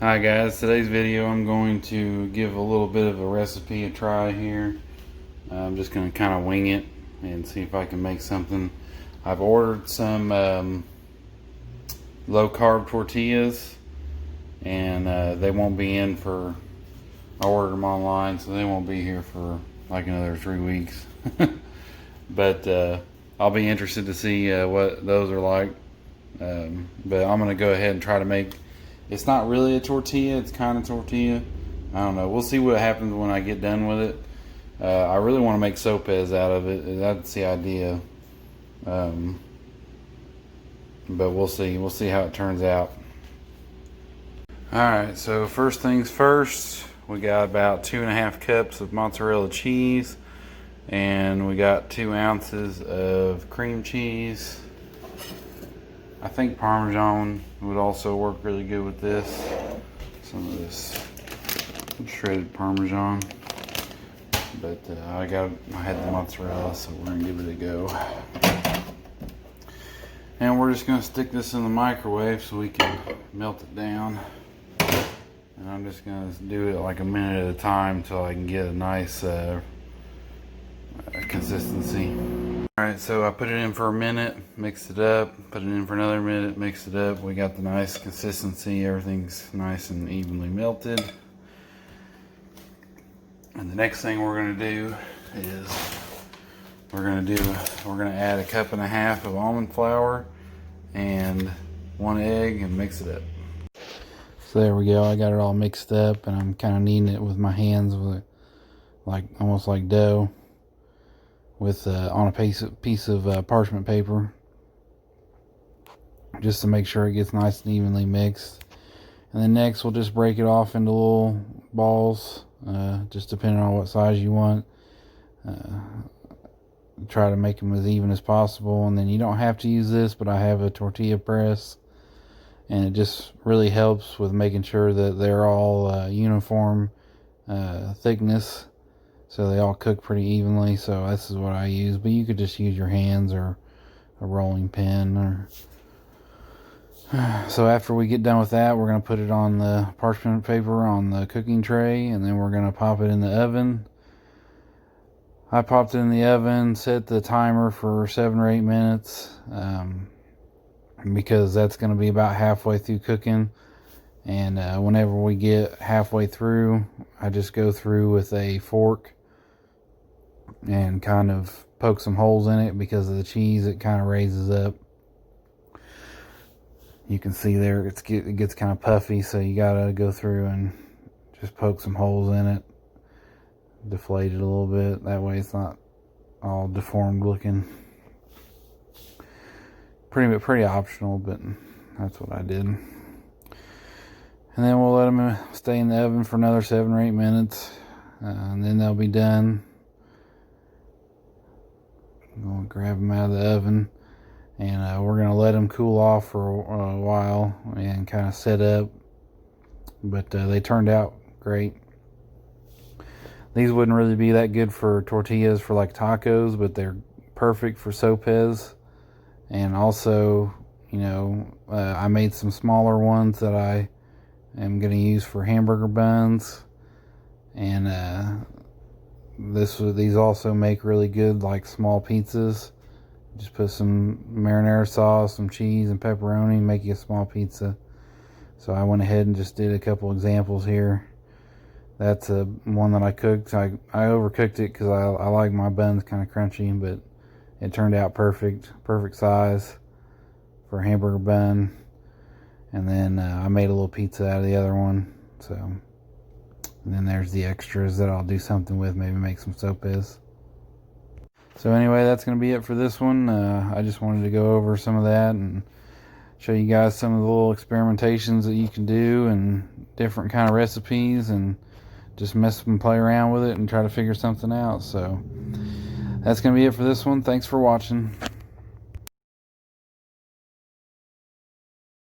Hi guys, today's video I'm going to give a little bit of a recipe a try here. I'm just going to kind of wing it and see if I can make something. I've ordered some low carb tortillas and they won't be in for, I ordered them online, so they won't be here for like another 3 weeks. But I'll be interested to see what those are like. But I'm going to go ahead and try to make, it's not really a tortilla, it's kind of tortilla. I don't know. We'll see what happens when I get done with it. I really want to make sopes out of it. That's the idea. But we'll see. We'll see how it turns out. Alright, so first things first, we got about 2.5 cups of mozzarella cheese. And we got 2 ounces of cream cheese. I think Parmesan would also work really good with this. Some of this shredded Parmesan. But I had the mozzarella, so we're gonna give it a go. And we're just gonna stick this in the microwave so we can melt it down. And I'm just gonna do it like a minute at a time until I can get a nice consistency. Alright, so I put it in for a minute, mixed it up, put it in for another minute, mixed it up. We got the nice consistency, everything's nice and evenly melted. And the next thing we're gonna do is we're gonna add 1.5 cups of almond flour and 1 egg and mix it up. So there we go, I got it all mixed up and I'm kind of kneading it with my hands with it, like almost like dough. With on a piece of parchment paper, just to make sure it gets nice and evenly mixed. And then next we'll just break it off into little balls, just depending on what size you want. Try to make them as even as possible. And then you don't have to use this, but I have a tortilla press, and it just really helps with making sure that they're all uniform thickness, so they all cook pretty evenly. So this is what I use, but you could just use your hands or a rolling pin. Or so after we get done with that, we're going to put it on the parchment paper on the cooking tray, and then we're going to pop it in the oven. I popped it in the oven, set the timer for 7 or 8 minutes, because that's going to be about halfway through cooking. And whenever we get halfway through, I just go through with a fork and kind of poke some holes in it. Because of the cheese, it kind of raises up. You can see there it gets kind of puffy, so you gotta go through and just poke some holes in it, deflate it a little bit, that way it's not all deformed looking. Pretty optional, but that's what I did. And then we'll let them stay in the oven for another 7 or 8 minutes, and then they'll be done. I'm going to grab them out of the oven, and we're going to let them cool off for a while and kind of set up. But they turned out great. These wouldn't really be that good for tortillas for like tacos, but they're perfect for sopes. And also, you know, I made some smaller ones that I am going to use for hamburger buns. And these also make really good like small pizzas. Just put some marinara sauce, some cheese and pepperoni, make you a small pizza. So I went ahead and just did a couple examples here. That's one that I cooked. I overcooked it because I like my buns kind of crunchy, but it turned out perfect size for a hamburger bun. And then I made a little pizza out of the other one. So, and then there's the extras that I'll do something with, maybe make some sopes. So anyway, that's going to be it for this one. I just wanted to go over some of that and show you guys some of the little experimentations that you can do and different kind of recipes, and just mess and play around with it and try to figure something out. So that's going to be it for this one. Thanks for watching.